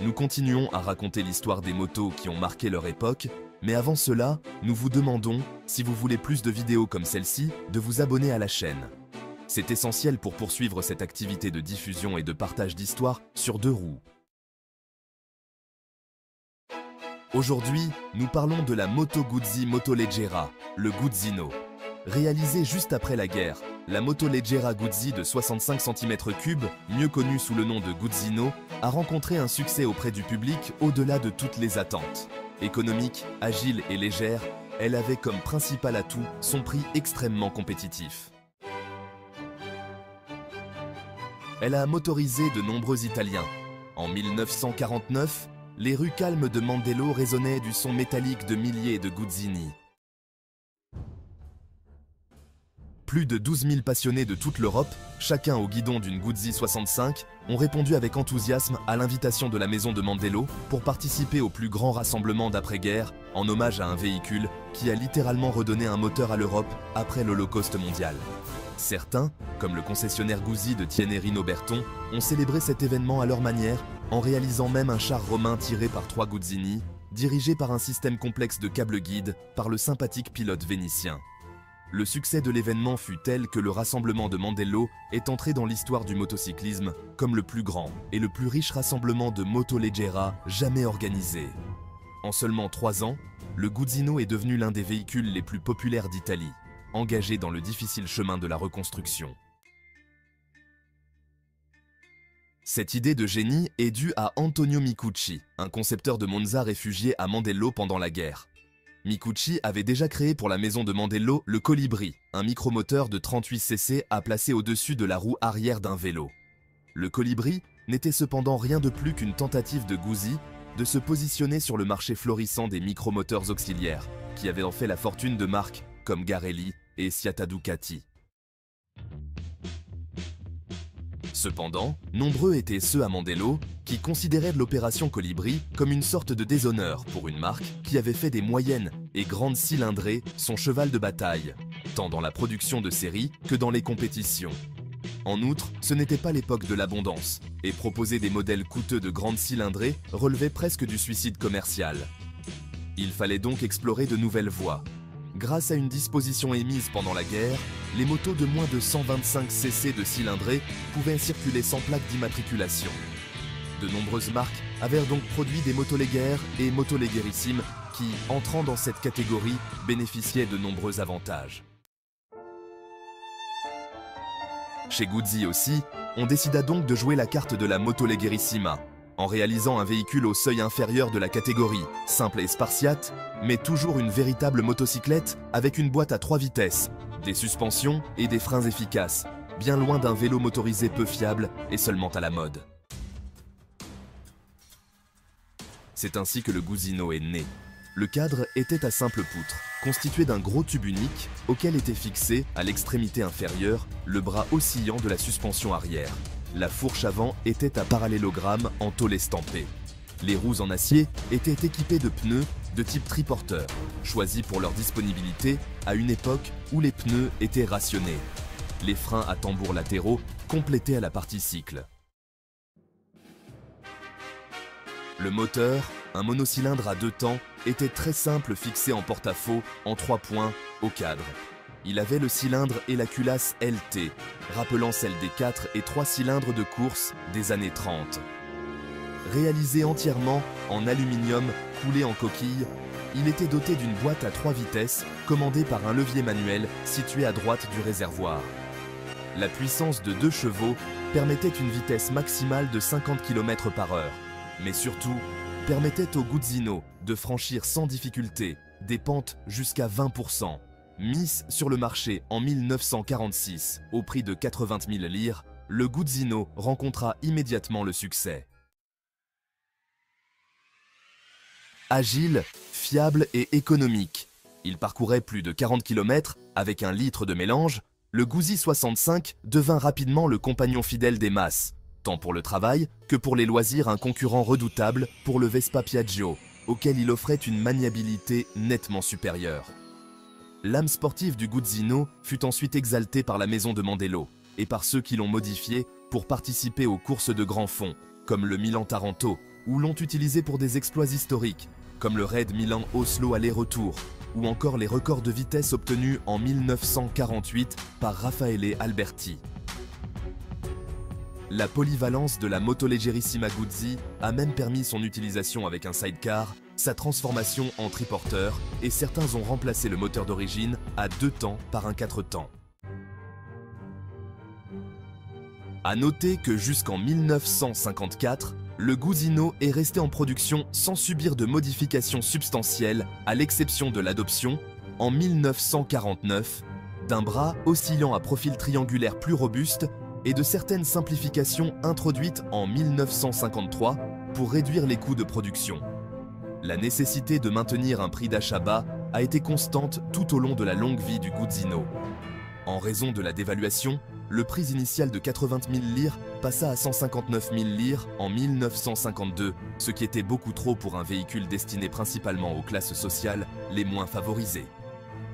nous continuons à raconter l'histoire des motos qui ont marqué leur époque, mais avant cela, nous vous demandons, si vous voulez plus de vidéos comme celle-ci, de vous abonner à la chaîne. C'est essentiel pour poursuivre cette activité de diffusion et de partage d'histoires sur deux roues. Aujourd'hui, nous parlons de la Moto Guzzi Motoleggera, le Guzzino. Réalisée juste après la guerre, la Motoleggera Guzzi de 65 cm3, mieux connue sous le nom de Guzzino, a rencontré un succès auprès du public au-delà de toutes les attentes. Économique, agile et légère, elle avait comme principal atout son prix extrêmement compétitif. Elle a motorisé de nombreux Italiens. En 1949, les rues calmes de Mandello résonnaient du son métallique de milliers de Guzzini. Plus de 12 000 passionnés de toute l'Europe, chacun au guidon d'une Guzzi 65, ont répondu avec enthousiasme à l'invitation de la maison de Mandello pour participer au plus grand rassemblement d'après-guerre en hommage à un véhicule qui a littéralement redonné un moteur à l'Europe après l'Holocauste mondial. Certains, comme le concessionnaire Guzzi de Thiennet-Rino-Berton, ont célébré cet événement à leur manière en réalisant même un char romain tiré par 3 Guzzini, dirigé par un système complexe de câbles guides par le sympathique pilote vénitien. Le succès de l'événement fut tel que le rassemblement de Mandello est entré dans l'histoire du motocyclisme comme le plus grand et le plus riche rassemblement de Motoleggera jamais organisé. En seulement 3 ans, le Guzzino est devenu l'un des véhicules les plus populaires d'Italie, engagé dans le difficile chemin de la reconstruction. Cette idée de génie est due à Antonio Micucci, un concepteur de Monza réfugié à Mandello pendant la guerre. Micucci avait déjà créé pour la maison de Mandello le Colibri, un micromoteur de 38 cc à placer au-dessus de la roue arrière d'un vélo. Le Colibri n'était cependant rien de plus qu'une tentative de Guzzi de se positionner sur le marché florissant des micromoteurs auxiliaires, qui avaient en fait la fortune de marques comme Garelli et Siata Ducati. Cependant, nombreux étaient ceux à Mandello qui considéraient l'opération Colibri comme une sorte de déshonneur pour une marque qui avait fait des moyennes et grandes cylindrées son cheval de bataille, tant dans la production de série que dans les compétitions. En outre, ce n'était pas l'époque de l'abondance, et proposer des modèles coûteux de grandes cylindrées relevait presque du suicide commercial. Il fallait donc explorer de nouvelles voies. Grâce à une disposition émise pendant la guerre, les motos de moins de 125 cc de cylindrée pouvaient circuler sans plaque d'immatriculation. De nombreuses marques avaient donc produit des motoleggers et motoleggerissimes qui, entrant dans cette catégorie, bénéficiaient de nombreux avantages. Chez Guzzi aussi, on décida donc de jouer la carte de la motoleggerissima, en réalisant un véhicule au seuil inférieur de la catégorie, simple et spartiate, mais toujours une véritable motocyclette avec une boîte à 3 vitesses, des suspensions et des freins efficaces, bien loin d'un vélo motorisé peu fiable et seulement à la mode. C'est ainsi que le Guzzino est né. Le cadre était à simple poutre, constitué d'un gros tube unique auquel était fixé, à l'extrémité inférieure, le bras oscillant de la suspension arrière. La fourche avant était à parallélogramme en tôle estampée. Les roues en acier étaient équipées de pneus de type triporteur, choisis pour leur disponibilité à une époque où les pneus étaient rationnés. Les freins à tambours latéraux complétaient à la partie cycle. Le moteur, un monocylindre à 2 temps, était très simple fixé en porte-à-faux en 3 points au cadre. Il avait le cylindre et la culasse LT, rappelant celle des 4 et 3 cylindres de course des années 30. Réalisé entièrement en aluminium coulé en coquille, il était doté d'une boîte à 3 vitesses commandée par un levier manuel situé à droite du réservoir. La puissance de 2 chevaux permettait une vitesse maximale de 50 km/h, mais surtout permettait au Guzzino de franchir sans difficulté des pentes jusqu'à 20%. Mis sur le marché en 1946 au prix de 80 000 lire, le Guzzino rencontra immédiatement le succès. Agile, fiable et économique, il parcourait plus de 40 km avec 1 litre de mélange, le Guzzi 65 devint rapidement le compagnon fidèle des masses, tant pour le travail que pour les loisirs un concurrent redoutable pour le Vespa Piaggio, auquel il offrait une maniabilité nettement supérieure. L'âme sportive du Guzzino fut ensuite exaltée par la maison de Mandello et par ceux qui l'ont modifié pour participer aux courses de grands fonds, comme le Milan-Taranto ou l'ont utilisé pour des exploits historiques, comme le raid Milan-Oslo aller-retour, ou encore les records de vitesse obtenus en 1948 par Raffaele Alberti. La polyvalence de la motoleggerissima Guzzi a même permis son utilisation avec un sidecar, sa transformation en triporteur, et certains ont remplacé le moteur d'origine à 2 temps par un 4 temps. A noter que jusqu'en 1954, le Guzino est resté en production sans subir de modifications substantielles, à l'exception de l'adoption, en 1949, d'un bras oscillant à profil triangulaire plus robuste et de certaines simplifications introduites en 1953 pour réduire les coûts de production. La nécessité de maintenir un prix d'achat bas a été constante tout au long de la longue vie du Guzino. En raison de la dévaluation, le prix initial de 80 000 lires passa à 159 000 lires en 1952, ce qui était beaucoup trop pour un véhicule destiné principalement aux classes sociales les moins favorisées.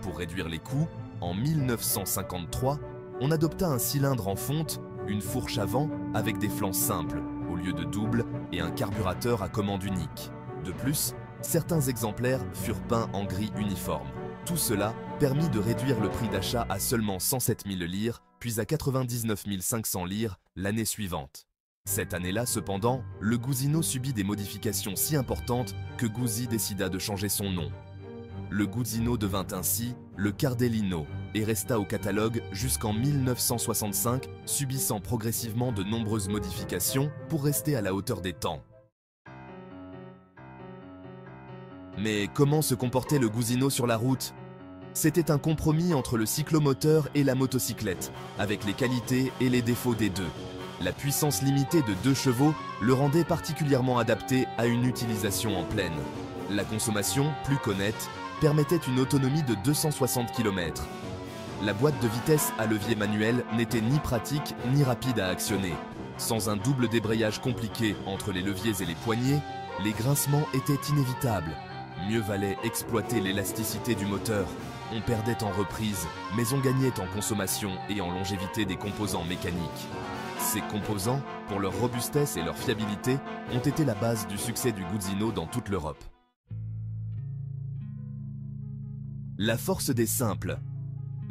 Pour réduire les coûts, en 1953, on adopta un cylindre en fonte, une fourche avant avec des flancs simples, au lieu de double, et un carburateur à commande unique. De plus, certains exemplaires furent peints en gris uniforme. Tout cela permit de réduire le prix d'achat à seulement 107 000 lires, puis à 99 500 lires l'année suivante. Cette année-là, cependant, le Guzino subit des modifications si importantes que Guzzi décida de changer son nom. Le Guzino devint ainsi le Cardellino et resta au catalogue jusqu'en 1965, subissant progressivement de nombreuses modifications pour rester à la hauteur des temps. Mais comment se comportait le Guzino sur la route? C'était un compromis entre le cyclomoteur et la motocyclette, avec les qualités et les défauts des deux. La puissance limitée de 2 chevaux le rendait particulièrement adapté à une utilisation en plaine. La consommation, plus qu'honnête, permettait une autonomie de 260 km. La boîte de vitesse à levier manuel n'était ni pratique ni rapide à actionner. Sans un double débrayage compliqué entre les leviers et les poignées, les grincements étaient inévitables. Mieux valait exploiter l'élasticité du moteur. On perdait en reprise, mais on gagnait en consommation et en longévité des composants mécaniques. Ces composants, pour leur robustesse et leur fiabilité, ont été la base du succès du Guzino dans toute l'Europe. La force des simples.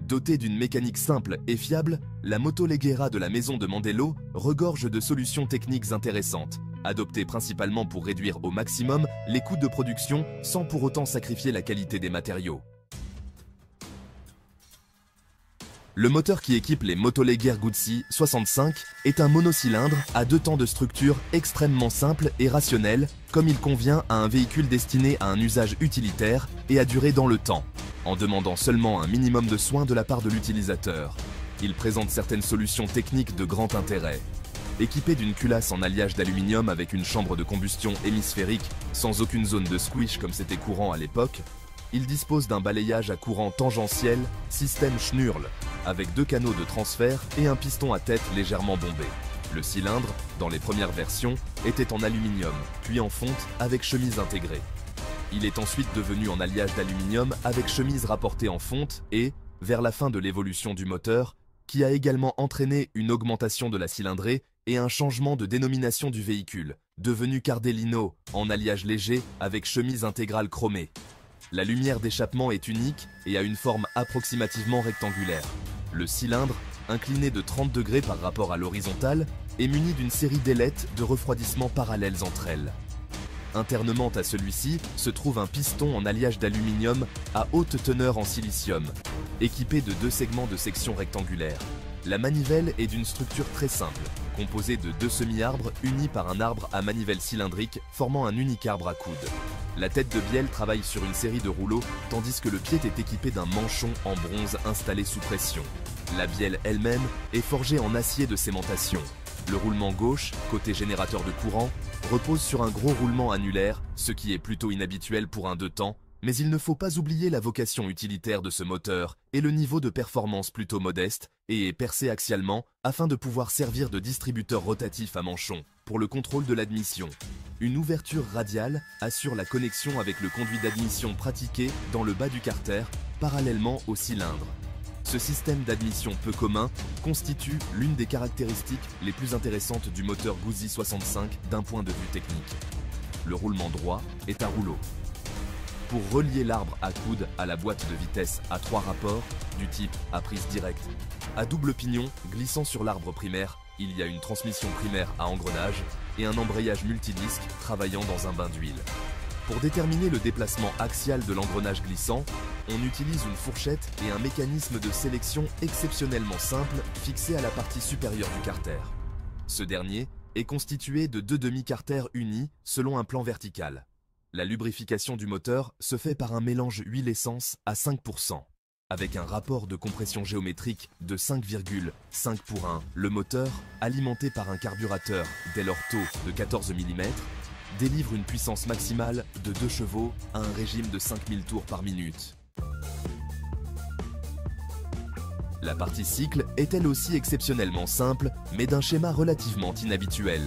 Dotée d'une mécanique simple et fiable, la motoleggera de la maison de Mandello regorge de solutions techniques intéressantes, adoptées principalement pour réduire au maximum les coûts de production sans pour autant sacrifier la qualité des matériaux. Le moteur qui équipe les Motolegger Guzzi 65 est un monocylindre à 2 temps de structure extrêmement simple et rationnel, comme il convient à un véhicule destiné à un usage utilitaire et à durer dans le temps, en demandant seulement un minimum de soins de la part de l'utilisateur. Il présente certaines solutions techniques de grand intérêt. Équipé d'une culasse en alliage d'aluminium avec une chambre de combustion hémisphérique sans aucune zone de squish comme c'était courant à l'époque, il dispose d'un balayage à courant tangentiel système Schnurl, avec 2 canaux de transfert et un piston à tête légèrement bombé. Le cylindre, dans les premières versions, était en aluminium, puis en fonte avec chemise intégrée. Il est ensuite devenu en alliage d'aluminium avec chemise rapportée en fonte et, vers la fin de l'évolution du moteur, qui a également entraîné une augmentation de la cylindrée et un changement de dénomination du véhicule, devenu Cardellino, en alliage léger avec chemise intégrale chromée. La lumière d'échappement est unique et a une forme approximativement rectangulaire. Le cylindre, incliné de 30 degrés par rapport à l'horizontale, est muni d'une série d'ailettes de refroidissement parallèles entre elles. Internement à celui-ci se trouve un piston en alliage d'aluminium à haute teneur en silicium, équipé de 2 segments de section rectangulaire. La manivelle est d'une structure très simple, composée de 2 semi-arbres unis par un arbre à manivelle cylindrique formant un unique arbre à coude. La tête de bielle travaille sur une série de rouleaux, tandis que le pied est équipé d'un manchon en bronze installé sous pression. La bielle elle-même est forgée en acier de cémentation. Le roulement gauche, côté générateur de courant, repose sur un gros roulement annulaire, ce qui est plutôt inhabituel pour un 2 temps, mais il ne faut pas oublier la vocation utilitaire de ce moteur et le niveau de performance plutôt modeste et est percé axialement afin de pouvoir servir de distributeur rotatif à manchon pour le contrôle de l'admission. Une ouverture radiale assure la connexion avec le conduit d'admission pratiqué dans le bas du carter, parallèlement au cylindre. Ce système d'admission peu commun constitue l'une des caractéristiques les plus intéressantes du moteur Guzzi 65 d'un point de vue technique. le roulement droit est à rouleau. Pour relier l'arbre à coude à la boîte de vitesse à 3 rapports, du type à prise directe, à double pignon glissant sur l'arbre primaire, il y a une transmission primaire à engrenage et un embrayage multidisque travaillant dans un bain d'huile. Pour déterminer le déplacement axial de l'engrenage glissant, on utilise une fourchette et un mécanisme de sélection exceptionnellement simple fixé à la partie supérieure du carter. Ce dernier est constitué de 2 demi-carters unis selon un plan vertical. La lubrification du moteur se fait par un mélange huile-essence à 5%. Avec un rapport de compression géométrique de 5,5 pour 1, le moteur, alimenté par un carburateur Delorto de 14 mm, délivre une puissance maximale de 2 chevaux à un régime de 5000 tours par minute. La partie cycle est elle aussi exceptionnellement simple, mais d'un schéma relativement inhabituel.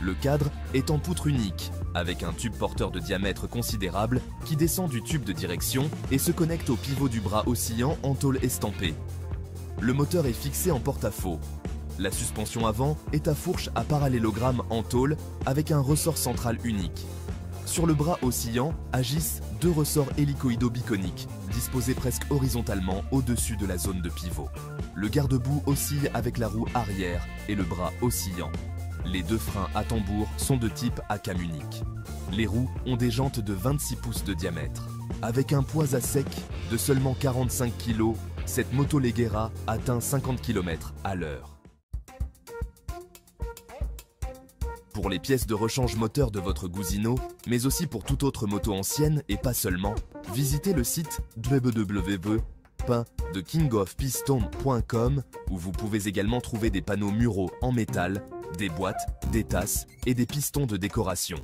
Le cadre est en poutre unique, avec un tube porteur de diamètre considérable qui descend du tube de direction et se connecte au pivot du bras oscillant en tôle estampée. Le moteur est fixé en porte-à-faux. La suspension avant est à fourche à parallélogramme en tôle avec un ressort central unique. Sur le bras oscillant agissent 2 ressorts hélicoïdo-biconiques, disposés presque horizontalement au-dessus de la zone de pivot. Le garde-boue oscille avec la roue arrière et le bras oscillant. Les 2 freins à tambour sont de type à cam unique. Les roues ont des jantes de 26 pouces de diamètre. Avec un poids à sec de seulement 45 kg, cette moto Leggera atteint 50 km à l'heure. Pour les pièces de rechange moteur de votre Guzino, mais aussi pour toute autre moto ancienne et pas seulement, visitez le site www.thekingofpiston.com où vous pouvez également trouver des panneaux muraux en métal, des boîtes, des tasses et des pistons de décoration.